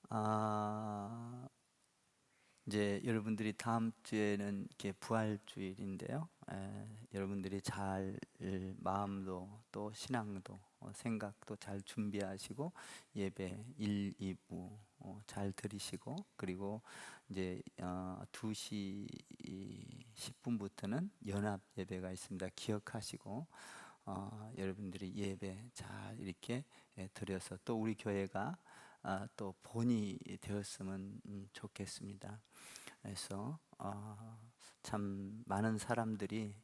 아, 이제 여러분들이 다음 주에는 이렇게 부활주일인데요. 여러분들이 잘 마음도 또 신앙도 생각도 잘 준비하시고 예배 1, 2부 잘 들으시고, 그리고 이제 2시 10분부터는 연합 예배가 있습니다. 기억하시고 여러분들이 예배 잘 이렇게 드려서 또 우리 교회가 또 본이 되었으면 좋겠습니다. 그래서 참 많은 사람들이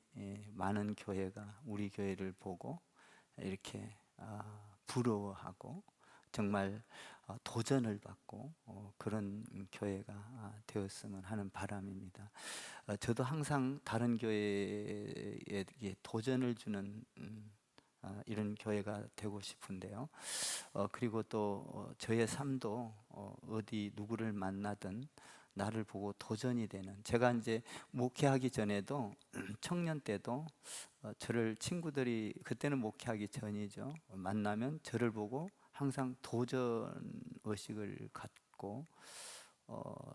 많은 교회가 우리 교회를 보고 이렇게 부러워하고 정말 도전을 받고 그런 교회가 되었으면 하는 바람입니다. 저도 항상 다른 교회에 도전을 주는 이런 교회가 되고 싶은데요. 그리고 또 저의 삶도 어디 누구를 만나든 나를 보고 도전이 되는, 제가 이제 목회하기 전에도 청년 때도 저를 친구들이, 그때는 목회하기 전이죠, 만나면 저를 보고 항상 도전 의식을 갖고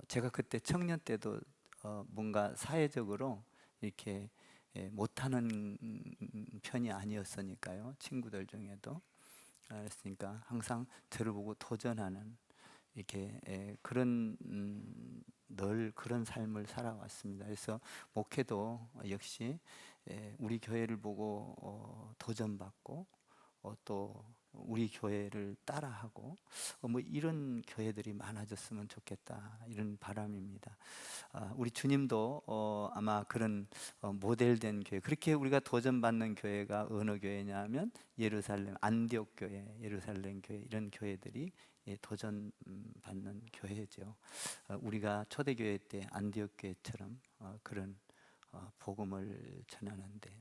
제가 그때 청년 때도 뭔가 사회적으로 이렇게 못하는 편이 아니었으니까요. 친구들 중에도 그랬으니까 항상 저를 보고 도전하는 이렇게 그런 늘 그런 삶을 살아왔습니다. 그래서 목회도 역시 우리 교회를 보고 도전받고 또 우리 교회를 따라하고 뭐 이런 교회들이 많아졌으면 좋겠다, 이런 바람입니다. 우리 주님도 아마 그런 모델된 교회, 그렇게 우리가 도전받는 교회가 어느 교회냐면 예루살렘 안디옥 교회, 예루살렘 교회, 이런 교회들이 도전받는 교회죠. 우리가 초대교회 때 안디옥 교회처럼 그런 복음을 전하는데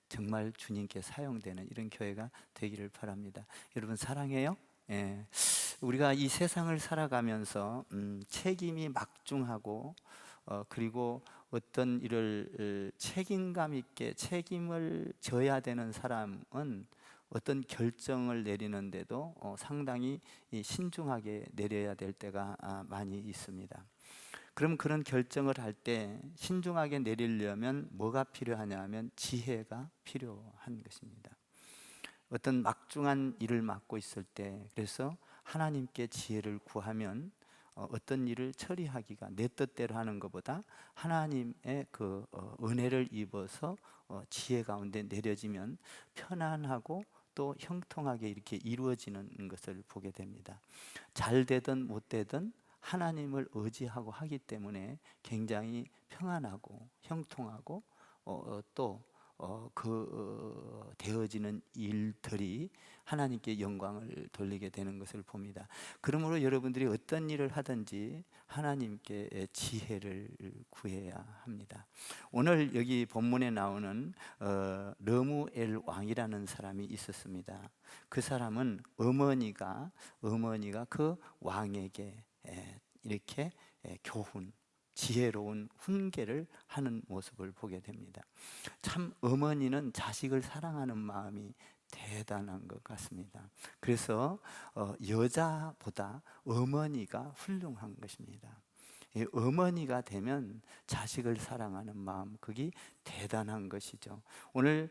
정말 주님께 사용되는 이런 교회가 되기를 바랍니다. 여러분 사랑해요? 예. 우리가 이 세상을 살아가면서 책임이 막중하고 그리고 어떤 일을 책임감 있게 책임을 져야 되는 사람은 어떤 결정을 내리는데도 상당히 신중하게 내려야 될 때가 많이 있습니다. 그럼 그런 결정을 할 때 신중하게 내리려면 뭐가 필요하냐 하면 지혜가 필요한 것입니다. 어떤 막중한 일을 맡고 있을 때, 그래서 하나님께 지혜를 구하면 어떤 일을 처리하기가 내 뜻대로 하는 것보다 하나님의 그 은혜를 입어서 지혜 가운데 내려지면 편안하고 또 형통하게 이렇게 이루어지는 것을 보게 됩니다. 잘 되든 못 되든 하나님을 의지하고 하기 때문에 굉장히 평안하고 형통하고 또 되어지는 일들이 하나님께 영광을 돌리게 되는 것을 봅니다. 그러므로 여러분들이 어떤 일을 하든지 하나님께 지혜를 구해야 합니다. 오늘 여기 본문에 나오는 르무엘 왕이라는 사람이 있었습니다. 그 사람은 어머니가 그 왕에게 이렇게 교훈, 지혜로운 훈계를 하는 모습을 보게 됩니다. 참 어머니는 자식을 사랑하는 마음이 대단한 것 같습니다. 그래서 여자보다 어머니가 훌륭한 것입니다. 이 어머니가 되면 자식을 사랑하는 마음, 그게 대단한 것이죠. 오늘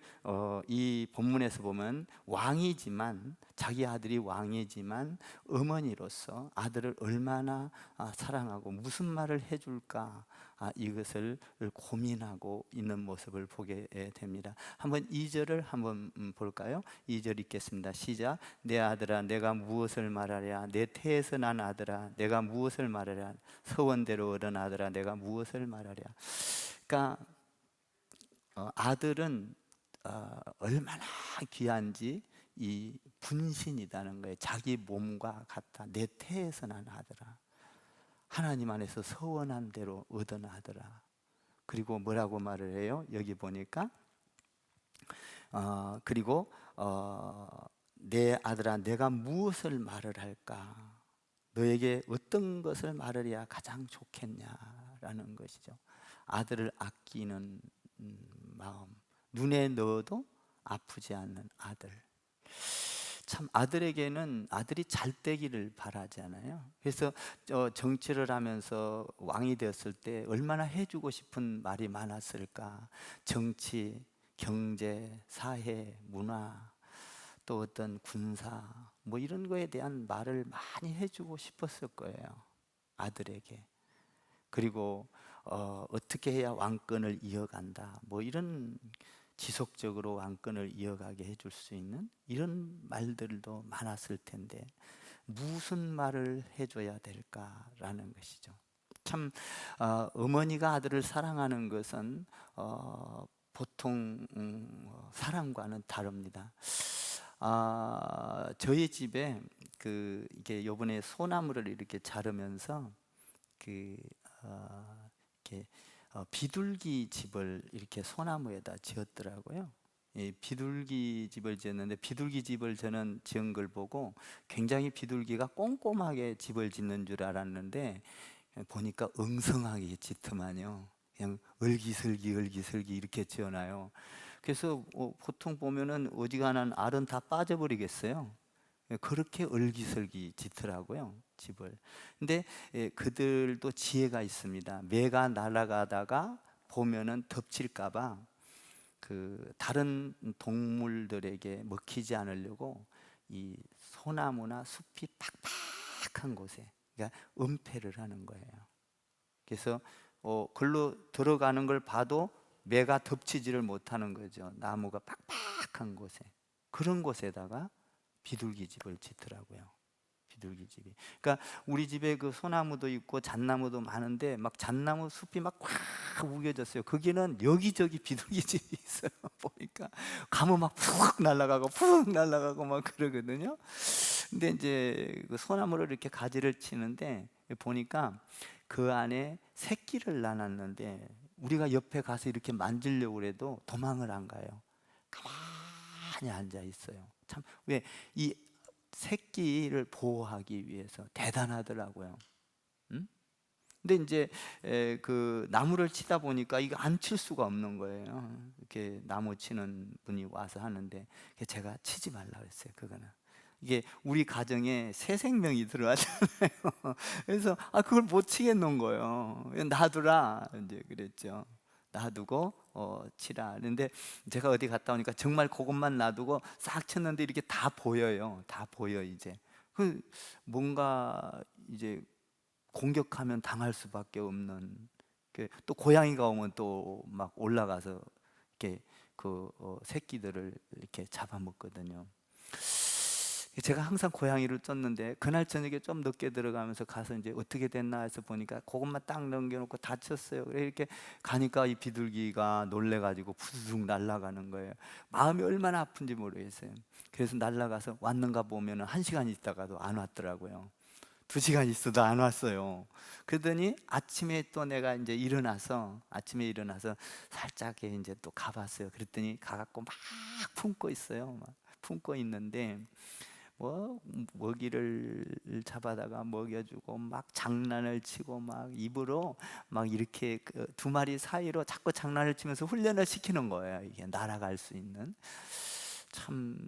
이 본문에서 보면 왕이지만, 자기 아들이 왕이지만 어머니로서 아들을 얼마나 사랑하고 무슨 말을 해줄까, 이것을 고민하고 있는 모습을 보게 됩니다. 한번 2절을 한번 볼까요? 2절 읽겠습니다. 시작. 내 아들아 내가 무엇을 말하랴, 내 태에서 난 아들아 내가 무엇을 말하랴, 서원대로 얻은 아들아 내가 무엇을 말하랴. 그러니까 아들은 얼마나 귀한지 이 분신이라는 거예요. 자기 몸과 같아. 내 태에서 난 아들아, 하나님 안에서 서원한 대로 얻은 아들아. 그리고 뭐라고 말을 해요? 여기 보니까 그리고 내 아들아 내가 무엇을 말을 할까, 너에게 어떤 것을 말하랴 가장 좋겠냐라는 것이죠. 아들을 아끼는 마음, 눈에 넣어도 아프지 않는 아들. 참 아들에게는 아들이 잘 되기를 바라잖아요. 그래서 정치를 하면서 왕이 되었을 때 얼마나 해주고 싶은 말이 많았을까. 정치, 경제, 사회, 문화, 또 어떤 군사 뭐 이런 거에 대한 말을 많이 해주고 싶었을 거예요, 아들에게. 그리고 어떻게 해야 왕권을 이어간다, 뭐 이런 지속적으로 왕권을 이어가게 해줄 수 있는 이런 말들도 많았을 텐데 무슨 말을 해줘야 될까라는 것이죠. 참 어머니가 아들을 사랑하는 것은 보통 사랑과는 다릅니다. 저희 집에 이게 요번에 소나무를 이렇게 자르면서 그 이렇게 비둘기 집을 이렇게 소나무에다 지었더라고요. 이 비둘기 집을 지었는데, 비둘기 집을 저는 지은 걸 보고 굉장히 비둘기가 꼼꼼하게 집을 짓는 줄 알았는데 보니까 엉성하게 짓더만요. 그냥 을기설기 을기설기 이렇게 지어놔요. 그래서 보통 보면은 어지간한 알은 다 빠져버리겠어요. 그렇게 을기설기 짓더라고요, 집을. 근데 그들도 지혜가 있습니다. 매가 날아가다가 보면은 덮칠까봐 다른 동물들에게 먹히지 않으려고 이 소나무나 숲이 팍팍한 곳에, 그러니까 은폐를 하는 거예요. 그래서 글로 들어가는 걸 봐도 매가 덮치지를 못하는 거죠. 나무가 팍팍한 곳에, 그런 곳에다가 비둘기 집을 짓더라고요. 비둘기 집이. 그러니까 우리 집에 그 소나무도 있고 잣나무도 많은데 막 잣나무 숲이 막 꽉 우겨졌어요. 거기는 여기저기 비둘기 집이 있어요. 보니까 가면 막 푹 날아가고 푹 날아가고 막 그러거든요. 근데 이제 그 소나무를 이렇게 가지를 치는데 보니까 그 안에 새끼를 낳았는데 우리가 옆에 가서 이렇게 만지려고 해도 도망을 안 가요. 가만히 앉아 있어요. 참, 왜 이 새끼를 보호하기 위해서 대단하더라고요. 음? 근데 이제 그 나무를 치다 보니까 이거 안 칠 수가 없는 거예요. 이렇게 나무 치는 분이 와서 하는데 제가 치지 말라 그랬어요. 그거는 이게 우리 가정에 새 생명이 들어왔잖아요. 그래서 그걸 못 치겠는 거예요. 놔두라 이제 그랬죠. 놔두고 치라. 근데 제가 어디 갔다 오니까 정말 그것만 놔두고 싹 쳤는데 이렇게 다 보여요. 다 보여 이제. 뭔가 이제 공격하면 당할 수밖에 없는. 또 고양이가 오면 또 막 올라가서 이렇게 새끼들을 이렇게 잡아먹거든요. 제가 항상 고양이를 쫓는데 그날 저녁에 좀 늦게 들어가면서 가서 이제 어떻게 됐나 해서 보니까 그것만 딱 넘겨놓고 다쳤어요. 그래 이렇게 가니까 이 비둘기가 놀래가지고 푸드득 날아가는 거예요. 마음이 얼마나 아픈지 모르겠어요. 그래서 날아가서 왔는가 보면은 1시간 있다가도 안 왔더라고요. 2시간 있어도 안 왔어요. 그러더니 아침에 또 내가 이제 아침에 일어나서 살짝 이제 또 가봤어요. 그랬더니 가갖고 막 품고 있어요. 막 품고 있는데 먹이를 잡아다가 먹여주고 막 장난을 치고 막 입으로 막 이렇게 두 마리 사이로 자꾸 장난을 치면서 훈련을 시키는 거예요. 이게 날아갈 수 있는. 참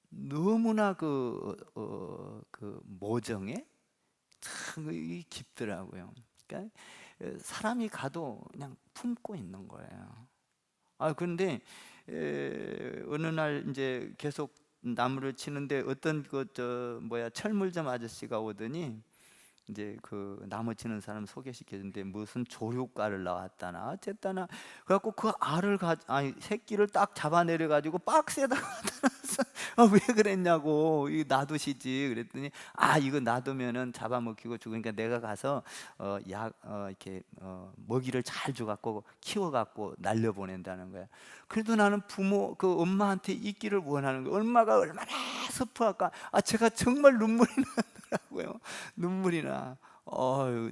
너무나 그 모정에 참 깊더라고요. 그러니까 사람이 가도 그냥 품고 있는 거예요. 그런데 어느 날 이제 계속 나무를 치는데 어떤 철물점 아저씨가 오더니 이제 그 나무 치는 사람 소개시켜준데 무슨 조류과를 나왔다나 어쨌다나 그래갖고 그 새끼를 딱 잡아내려 가지고 박스에다 왜 그랬냐고. 이거 놔두시지 그랬더니 이거 놔두면은 잡아먹히고 죽으니까 내가 가서 이렇게 먹이를 잘 줘갖고 키워갖고 날려보낸다는 거야. 그래도 나는 그 엄마한테 있기를 원하는 거야. 엄마가 얼마나 섭하까. 제가 정말 눈물이 나더라고요. 눈물이 나.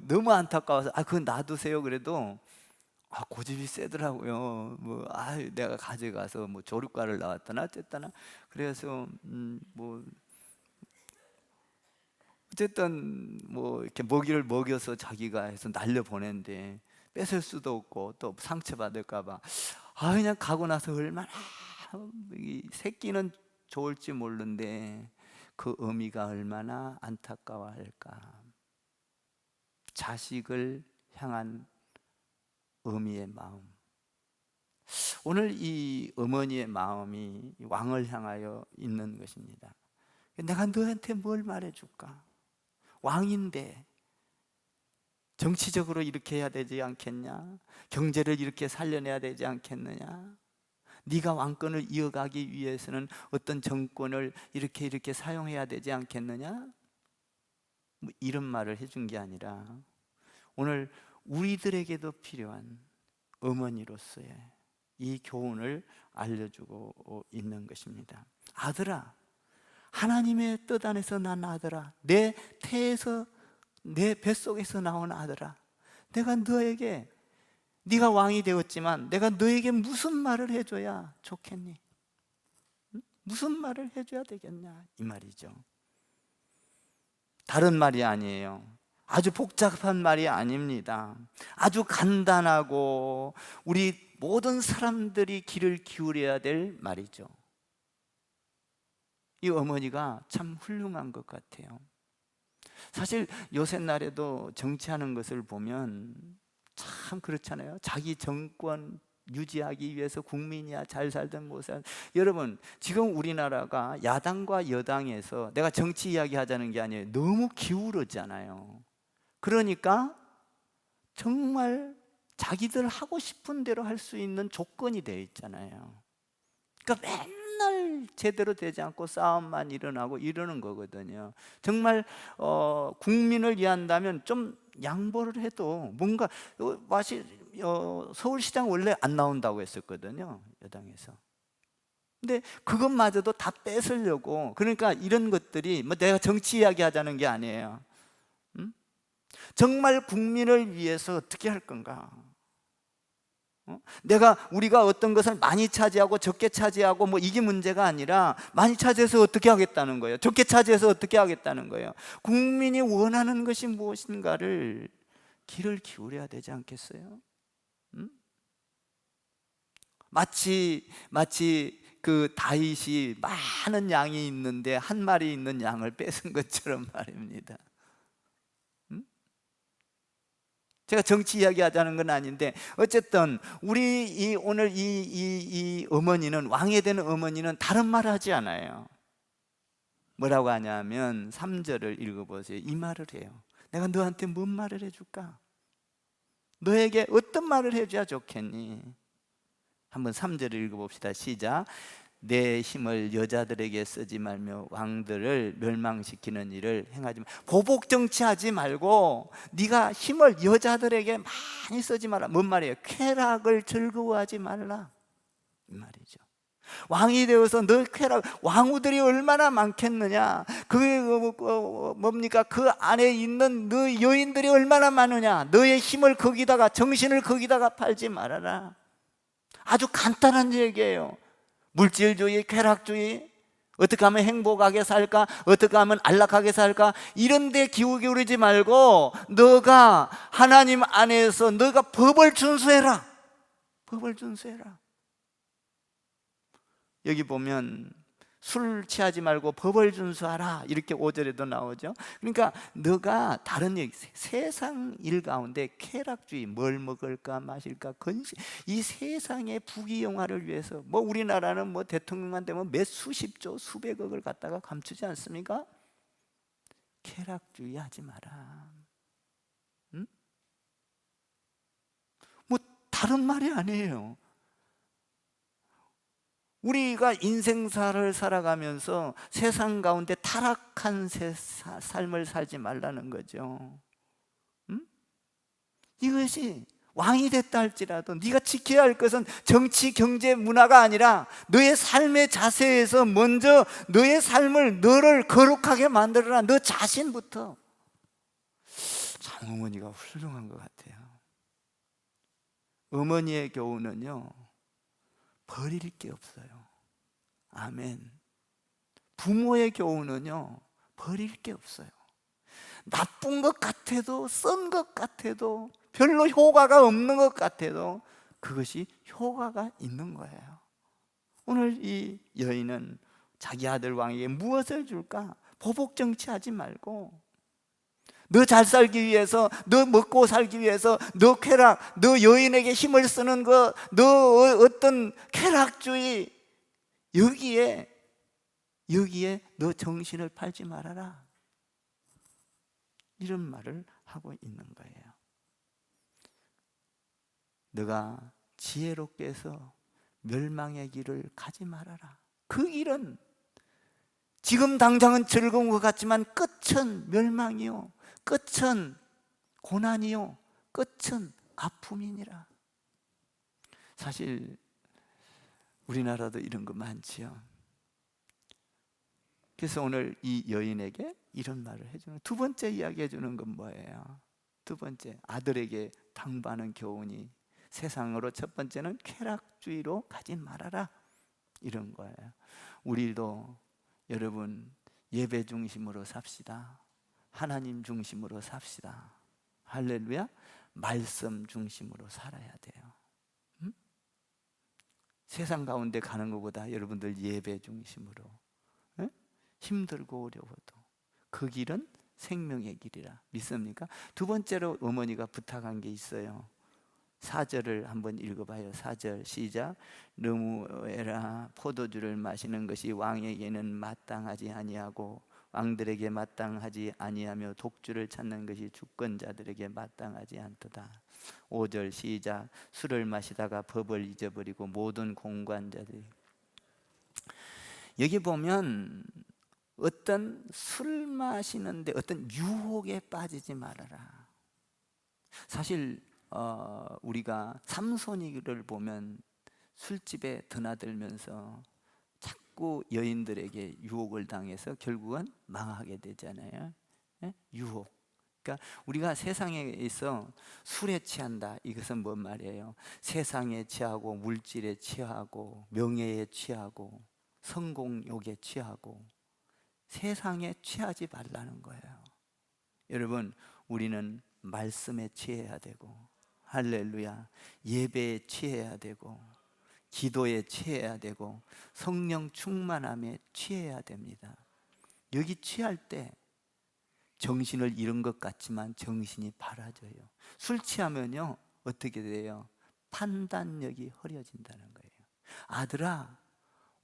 너무 안타까워서 그건 놔두세요 그래도 고집이 세더라고요. 내가 가져가서 조류과를 나왔다나 어쨌다나. 그래서 어쨌든 이렇게 먹이를 먹여서 자기가 해서 날려 보낸데 뺏을 수도 없고 또 상처 받을까봐 그냥 가고 나서 얼마나 이 새끼는 좋을지 모르는데 그 어미가 얼마나 안타까워할까. 자식을 향한 어미의 마음. 오늘 이 어머니의 마음이 왕을 향하여 있는 것입니다. 내가 너한테 뭘 말해줄까? 왕인데 정치적으로 이렇게 해야 되지 않겠냐? 경제를 이렇게 살려내야 되지 않겠느냐? 네가 왕권을 이어가기 위해서는 어떤 정권을 이렇게 사용해야 되지 않겠느냐? 뭐 이런 말을 해준 게 아니라 오늘 우리들에게도 필요한 어머니로서의 이 교훈을 알려주고 있는 것입니다. 아들아, 하나님의 뜻 안에서 난 아들아, 내 태에서 내 뱃속에서 나온 아들아, 내가 너에게, 네가 왕이 되었지만 내가 너에게 무슨 말을 해줘야 좋겠니? 무슨 말을 해줘야 되겠냐, 이 말이죠. 다른 말이 아니에요. 아주 복잡한 말이 아닙니다. 아주 간단하고 우리 모든 사람들이 귀를 기울여야 될 말이죠. 이 어머니가 참 훌륭한 것 같아요. 사실 요새 날에도 정치하는 것을 보면 참 그렇잖아요. 자기 정권 유지하기 위해서 국민이야 잘 살던 곳에, 여러분 지금 우리나라가 야당과 여당에서, 내가 정치 이야기 하자는 게 아니에요, 너무 기울었잖아요. 그러니까 정말 자기들 하고 싶은 대로 할 수 있는 조건이 되어 있잖아요. 그러니까 맨날 제대로 되지 않고 싸움만 일어나고 이러는 거거든요. 정말 국민을 위한다면 좀 양보를 해도 뭔가 서울시장 원래 안 나온다고 했었거든요, 여당에서. 근데 그것마저도 다 뺏으려고, 그러니까 이런 것들이 뭐 내가 정치 이야기 하자는 게 아니에요. 정말 국민을 위해서 어떻게 할 건가? 우리가 어떤 것을 많이 차지하고 적게 차지하고 뭐 이게 문제가 아니라, 많이 차지해서 어떻게 하겠다는 거예요? 적게 차지해서 어떻게 하겠다는 거예요? 국민이 원하는 것이 무엇인가를 귀를 기울여야 되지 않겠어요? 마치 그 다윗이 많은 양이 있는데 한 마리 있는 양을 뺏은 것처럼 말입니다. 제가 정치 이야기 하자는 건 아닌데, 어쨌든 우리 오늘 이 어머니는, 왕에 되는 어머니는 다른 말을 하지 않아요. 뭐라고 하냐면 3절을 읽어보세요. 이 말을 해요. 내가 너한테 뭔 말을 해줄까? 너에게 어떤 말을 해줘야 좋겠니? 한번 3절을 읽어봅시다. 시작. 내 힘을 여자들에게 쓰지 말며 왕들을 멸망시키는 일을 행하지 마. 보복 정치하지 말고 네가 힘을 여자들에게 많이 쓰지 마라. 뭔 말이에요? 쾌락을 즐거워하지 말라, 이 말이죠. 왕이 되어서 너 쾌락, 왕후들이 얼마나 많겠느냐, 그게 뭡니까? 그 안에 있는 너 여인들이 얼마나 많으냐. 너의 힘을 거기다가, 정신을 거기다가 팔지 말아라. 아주 간단한 얘기예요. 물질주의, 쾌락주의, 어떻게 하면 행복하게 살까, 어떻게 하면 안락하게 살까, 이런 데 기울이지 말고 너가 하나님 안에서 너가 법을 준수해라. 법을 준수해라. 여기 보면 술 취하지 말고 법을 준수하라, 이렇게 5절에도 나오죠. 그러니까 너가 다른 얘기, 세상 일 가운데 쾌락주의, 뭘 먹을까 마실까, 건식, 이 세상의 부귀영화를 위해서, 뭐 우리나라는 뭐 대통령만 되면 몇 수십조 수백억을 갖다가 감추지 않습니까? 쾌락주의 하지 마라. 응? 뭐 다른 말이 아니에요. 우리가 인생사를 살아가면서 세상 가운데 타락한 삶을 살지 말라는 거죠. 이것이 왕이 됐다 할지라도 네가 지켜야 할 것은 정치, 경제, 문화가 아니라 너의 삶의 자세에서 먼저 너의 삶을, 너를 거룩하게 만들어라. 너 자신부터. 참 어머니가 훌륭한 것 같아요. 어머니의 교훈은요, 버릴 게 없어요. 아멘. 부모의 교훈은요, 버릴 게 없어요. 나쁜 것 같아도, 쓴 것 같아도, 별로 효과가 없는 것 같아도 그것이 효과가 있는 거예요. 오늘 이 여인은 자기 아들 왕에게 무엇을 줄까? 보복 정치하지 말고, 너 잘 살기 위해서, 너 먹고 살기 위해서, 너 쾌락, 너 여인에게 힘을 쓰는 거, 너 어떤 쾌락주의, 여기에 너 정신을 팔지 말아라, 이런 말을 하고 있는 거예요. 너가 지혜롭게 해서 멸망의 길을 가지 말아라. 그 길은 지금 당장은 즐거운 것 같지만 끝은 멸망이요, 끝은 고난이요, 끝은 아픔이니라. 사실 우리나라도 이런 거 많지요. 그래서 오늘 이 여인에게 이런 말을 해주는, 두 번째 이야기 해주는 건 뭐예요? 두 번째, 아들에게 당부하는 교훈이 세상으로, 첫 번째는 쾌락주의로 가지 말아라, 이런 거예요. 우리도 여러분 예배 중심으로 삽시다. 하나님 중심으로 삽시다. 할렐루야. 말씀 중심으로 살아야 돼요. 세상 가운데 가는 것보다 여러분들 예배 중심으로, 힘들고 어려워도 그 길은 생명의 길이라 믿습니까? 두 번째로 어머니가 부탁한 게 있어요. 4절을 한번 읽어봐요. 4절 시작. 르무에라, 포도주를 마시는 것이 왕에게는 마땅하지 아니하고 왕들에게 마땅하지 아니하며 독주를 찾는 것이 주권자들에게 마땅하지 않도다. 5절 시작. 술을 마시다가 법을 잊어버리고 모든 공관자들이, 여기 보면 어떤 술 마시는데 어떤 유혹에 빠지지 말아라. 사실 우리가 삼손이를 보면 술집에 드나들면서 자꾸 여인들에게 유혹을 당해서 결국은 망하게 되잖아요. 유혹. 그러니까 우리가 세상에 있어 술에 취한다, 이것은 뭔 말이에요? 세상에 취하고 물질에 취하고 명예에 취하고 성공욕에 취하고 세상에 취하지 말라는 거예요. 여러분, 우리는 말씀에 취해야 되고, 할렐루야, 예배에 취해야 되고, 기도에 취해야 되고, 성령 충만함에 취해야 됩니다. 여기 취할 때 정신을 잃은 것 같지만 정신이 바라져요. 술 취하면요 어떻게 돼요? 판단력이 흐려진다는 거예요. 아들아,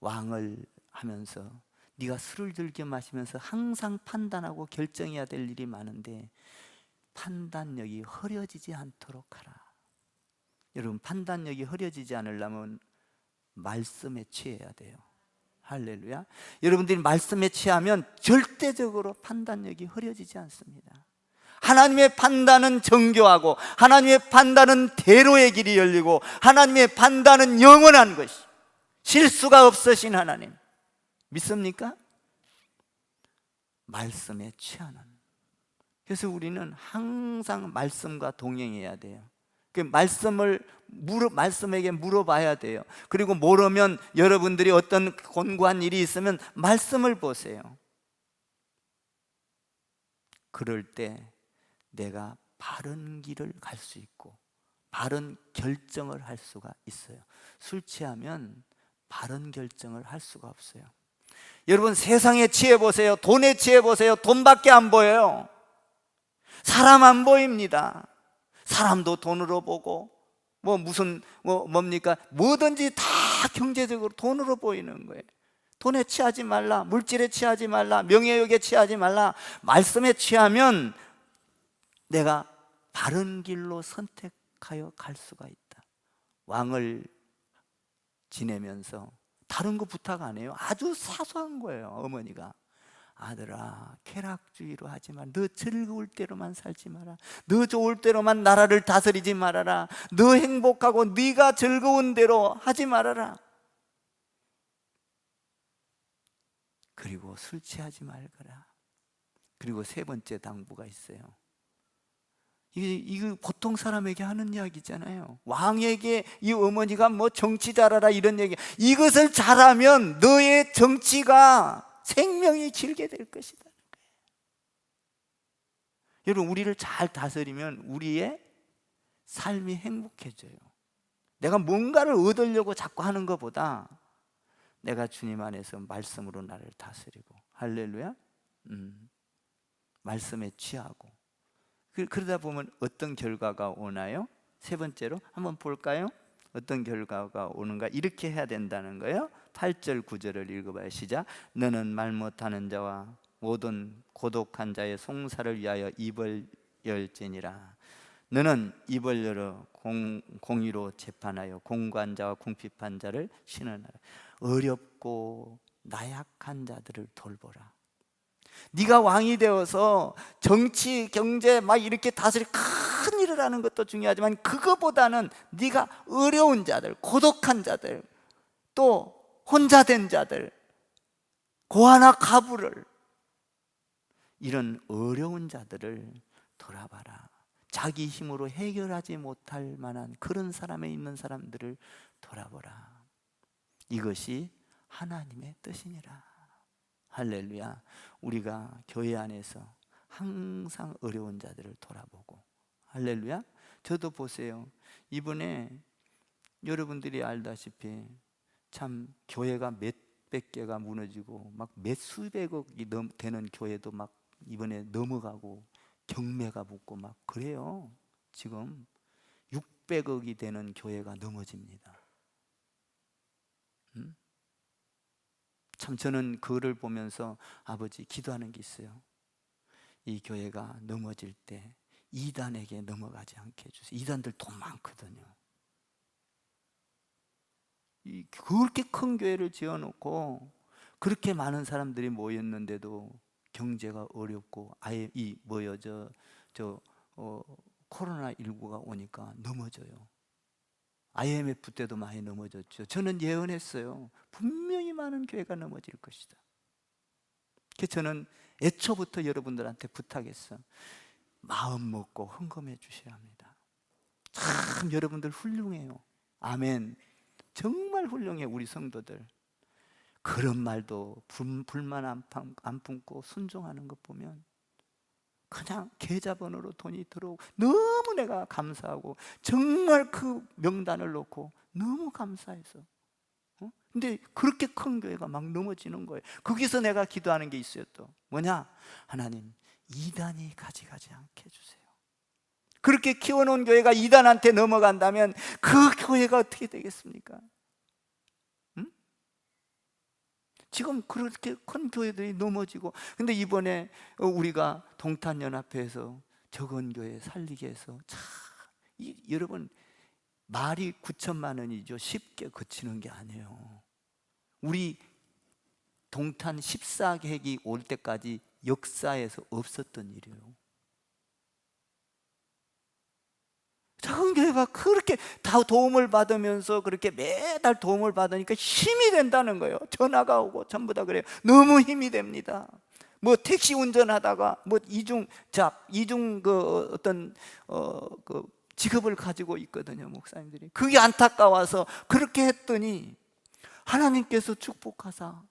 왕을 하면서 네가 술을 즐겨 마시면서 항상 판단하고 결정해야 될 일이 많은데 판단력이 흐려지지 않도록 하라. 여러분, 판단력이 흐려지지 않으려면 말씀에 취해야 돼요. 할렐루야. 여러분들이 말씀에 취하면 절대적으로 판단력이 흐려지지 않습니다. 하나님의 판단은 정교하고 하나님의 판단은 대로의 길이 열리고 하나님의 판단은 영원한 것이, 실수가 없으신 하나님, 믿습니까? 말씀에 취하는. 그래서 우리는 항상 말씀과 동행해야 돼요. 그 말씀에게 물어봐야 돼요. 그리고 모르면 여러분들이 어떤 곤고한 일이 있으면 말씀을 보세요. 그럴 때 내가 바른 길을 갈 수 있고 바른 결정을 할 수가 있어요. 술 취하면 바른 결정을 할 수가 없어요. 여러분, 세상에 취해 보세요. 돈에 취해 보세요. 돈밖에 안 보여요. 사람 안 보입니다. 사람도 돈으로 보고 뭡니까? 뭐든지 다 경제적으로 돈으로 보이는 거예요. 돈에 취하지 말라, 물질에 취하지 말라, 명예욕에 취하지 말라. 말씀에 취하면 내가 바른 길로 선택하여 갈 수가 있다. 왕을 지내면서 다른 거 부탁 안 해요. 아주 사소한 거예요. 어머니가, 아들아, 쾌락주의로 하지 마. 너 즐거울 대로만 살지 마라. 너 좋을 대로만 나라를 다스리지 말아라. 너 행복하고 네가 즐거운 대로 하지 말아라. 그리고 술 취하지 말거라. 그리고 세 번째 당부가 있어요. 이거 보통 사람에게 하는 이야기잖아요. 왕에게 이 어머니가 뭐 정치 잘하라 이런 얘기. 이것을 잘하면 너의 정치가 생명이 길게 될 것이다. 여러분, 우리를 잘 다스리면 우리의 삶이 행복해져요. 내가 뭔가를 얻으려고 자꾸 하는 것보다 내가 주님 안에서 말씀으로 나를 다스리고, 할렐루야, 말씀에 취하고, 그러다 보면 어떤 결과가 오나요? 세 번째로 한번 볼까요? 어떤 결과가 오는가? 이렇게 해야 된다는 거예요. 8절 9절을 읽어봐요. 시작. 너는 말 못하는 자와 모든 고독한 자의 송사를 위하여 입을 열지니라. 너는 입을 열어 공의로 재판하여 공고한 자와 궁핍한 자를 신원하라. 어렵고 나약한 자들을 돌보라. 네가 왕이 되어서 정치, 경제 막 이렇게 다스리 큰 일을 하는 것도 중요하지만 그거보다는 네가 어려운 자들, 고독한 자들, 또 혼자 된 자들, 고아나 과부를, 이런 어려운 자들을 돌아봐라. 자기 힘으로 해결하지 못할 만한 그런 사람에 있는 사람들을 돌아보라. 이것이 하나님의 뜻이니라. 할렐루야. 우리가 교회 안에서 항상 어려운 자들을 돌아보고, 할렐루야. 저도 보세요. 이번에 여러분들이 알다시피 참 교회가 몇백 개가 무너지고 막 몇 수백억이 되는 교회도 막 이번에 넘어가고 경매가 붙고 막 그래요. 지금 600억이 되는 교회가 넘어집니다. 참 저는 그거를 보면서 아버지 기도하는 게 있어요. 이 교회가 넘어질 때 이단에게 넘어가지 않게 해주세요. 이단들 돈 많거든요. 그렇게 큰 교회를 지어놓고 그렇게 많은 사람들이 모였는데도 경제가 어렵고 아예 코로나19가 오니까 넘어져요. IMF 때도 많이 넘어졌죠. 저는 예언했어요. 분명히 많은 교회가 넘어질 것이다. 그래서 저는 애초부터 여러분들한테 부탁했어. 마음 먹고 헌금해 주셔야 합니다. 참 여러분들 훌륭해요. 아멘. 정말 훌륭해. 우리 성도들 그런 말도 불만 안 품고 순종하는 것 보면 그냥 계좌번호로 돈이 들어오고 너무 내가 감사하고 정말 그 명단을 놓고 너무 감사해서 근데 그렇게 큰 교회가 막 넘어지는 거예요. 거기서 내가 기도하는 게 있어요. 또 뭐냐? 하나님 이단이 가져가지 않게 해주세요. 그렇게 키워놓은 교회가 이단한테 넘어간다면 그 교회가 어떻게 되겠습니까? 응? 지금 그렇게 큰 교회들이 넘어지고, 근데 이번에 우리가 동탄연합회에서 적은교회 살리게 해서 참 여러분 말이 9천만 원이죠. 쉽게 거치는 게 아니에요. 우리 동탄 14개기 올 때까지 역사에서 없었던 일이에요. 작은 교회가 그렇게 다 도움을 받으면서 그렇게 매달 도움을 받으니까 힘이 된다는 거예요. 전화가 오고 전부 다 그래요. 너무 힘이 됩니다. 뭐 택시 운전하다가 뭐 이중 그 어떤 그 직업을 가지고 있거든요, 목사님들이. 그게 안타까워서 그렇게 했더니 하나님께서 축복하사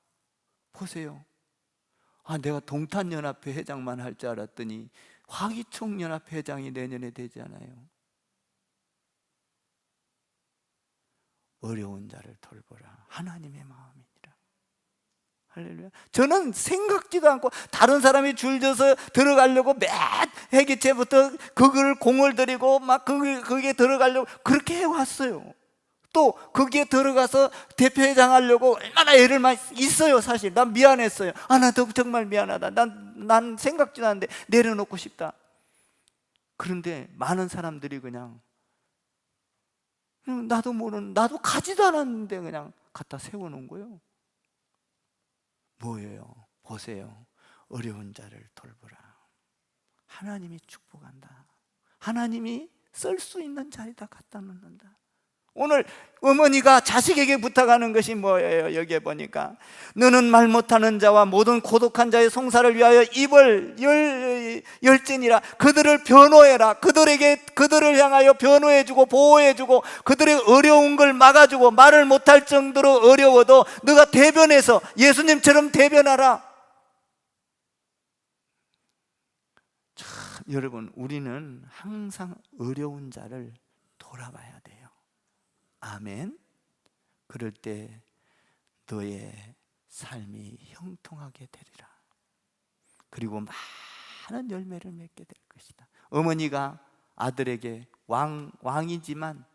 보세요. 내가 동탄연합회 회장만 할 줄 알았더니 화기총연합회 회장이 내년에 되잖아요. 어려운 자를 돌보라. 하나님의 마음이니라. 할렐루야. 저는 생각지도 않고 다른 사람이 줄져서 들어가려고 몇 회기째부터 그걸 공을 들이고 막 거기에 들어가려고 그렇게 해왔어요. 또 거기에 들어가서 대표회장 하려고 얼마나 애를 많이 있어요. 사실 난 미안했어요. 나 정말 미안하다. 난 생각지도 않는데 내려놓고 싶다. 그런데 많은 사람들이 그냥 나도 모르는, 나도 가지도 않았는데 그냥 갖다 세워놓은 거예요. 뭐예요? 보세요. 어려운 자를 돌보라. 하나님이 축복한다. 하나님이 쓸 수 있는 자리다 갖다 놓는다. 오늘 어머니가 자식에게 부탁하는 것이 뭐예요? 여기에 보니까 너는 말 못하는 자와 모든 고독한 자의 송사를 위하여 입을 열지니라. 그들을 변호해라. 그들을 향하여 변호해주고 보호해주고 그들의 어려운 걸 막아주고 말을 못할 정도로 어려워도 너가 대변해서 예수님처럼 대변하라. 참 여러분, 우리는 항상 어려운 자를 돌아봐야 돼요. 아멘. 그럴 때 너의 삶이 형통하게 되리라. 그리고 많은 열매를 맺게 될 것이다. 어머니가 아들에게 왕이지만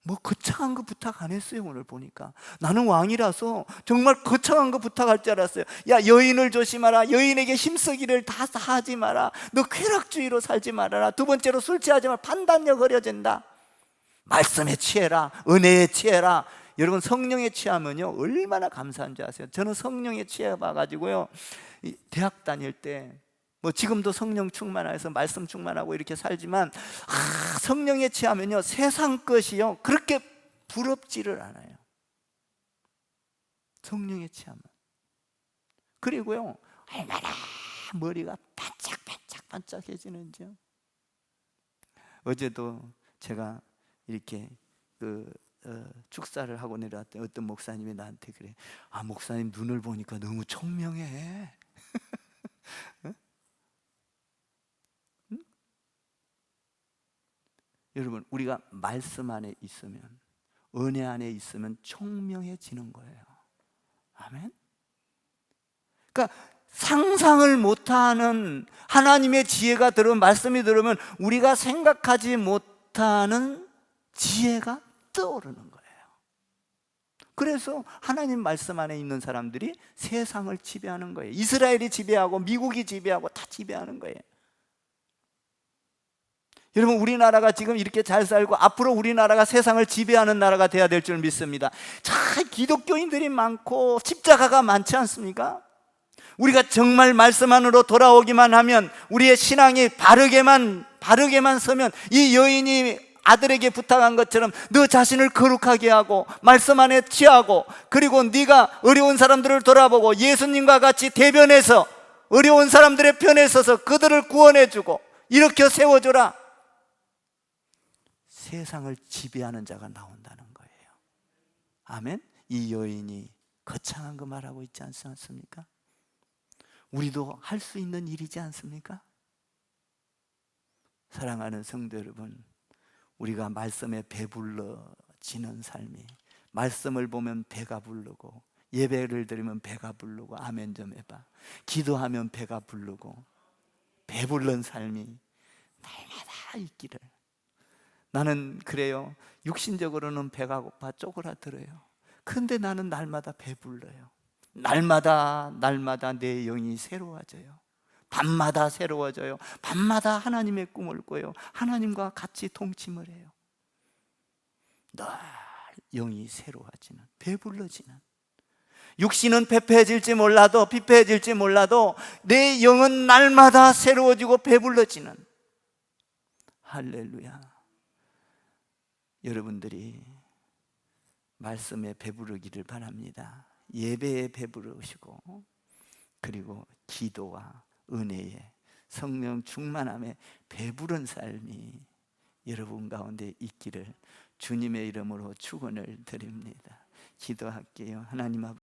뭐 거창한 거 부탁 안 했어요. 오늘 보니까 나는 왕이라서 정말 거창한 거 부탁할 줄 알았어요. 야, 여인을 조심하라. 여인에게 힘쓰기를 다 하지 마라. 너 쾌락주의로 살지 말아라. 두 번째로 술 취하지 마라. 판단력 흐려진다. 말씀에 취해라. 은혜에 취해라. 여러분, 성령에 취하면요 얼마나 감사한 줄 아세요? 저는 성령에 취해 봐가지고요, 대학 다닐 때 뭐 지금도 성령 충만해서 말씀 충만하고 이렇게 살지만, 성령에 취하면요 세상 것이요 그렇게 부럽지를 않아요. 성령에 취하면. 그리고요 얼마나 머리가 반짝반짝해지는지요. 어제도 제가 이렇게 축사를 하고 내려왔더니 어떤 목사님이 나한테 그래. 목사님 눈을 보니까 너무 총명해. 응? 응? 여러분, 우리가 말씀 안에 있으면, 은혜 안에 있으면 총명해지는 거예요. 아멘. 그러니까 상상을 못하는 하나님의 지혜가 들으면, 말씀이 들으면 우리가 생각하지 못하는 지혜가 떠오르는 거예요. 그래서 하나님 말씀 안에 있는 사람들이 세상을 지배하는 거예요. 이스라엘이 지배하고 미국이 지배하고 다 지배하는 거예요. 여러분, 우리나라가 지금 이렇게 잘 살고 앞으로 우리나라가 세상을 지배하는 나라가 돼야 될 줄 믿습니다. 참 기독교인들이 많고 십자가가 많지 않습니까? 우리가 정말 말씀 안으로 돌아오기만 하면, 우리의 신앙이 바르게만 서면, 이 여인이 아들에게 부탁한 것처럼 너 자신을 거룩하게 하고 말씀 안에 취하고, 그리고 네가 어려운 사람들을 돌아보고 예수님과 같이 대변해서 어려운 사람들의 편에 서서 그들을 구원해주고 일으켜 세워줘라. 세상을 지배하는 자가 나온다는 거예요. 아멘. 이 여인이 거창한 거 말하고 있지 않습니까? 우리도 할 수 있는 일이지 않습니까? 사랑하는 성도 여러분, 우리가 말씀에 배불러지는 삶이, 말씀을 보면 배가 부르고, 예배를 드리면 배가 부르고, 아멘 좀 해봐. 기도하면 배가 부르고, 배부른 삶이 날마다 있기를. 나는 그래요. 육신적으로는 배가 고파 쪼그라들어요. 근데 나는 날마다 배불러요. 날마다 내 영이 새로워져요. 밤마다 새로워져요. 밤마다 하나님의 꿈을 꿔요. 하나님과 같이 동침을 해요. 늘 영이 새로워지는, 배불러지는. 육신은 피폐해질지 몰라도 내 영은 날마다 새로워지고 배불러지는. 할렐루야. 여러분들이 말씀에 배부르기를 바랍니다. 예배에 배부르시고, 그리고 기도와 은혜에, 성령 충만함에 배부른 삶이 여러분 가운데 있기를 주님의 이름으로 축원을 드립니다. 기도할게요. 하나님 아버지,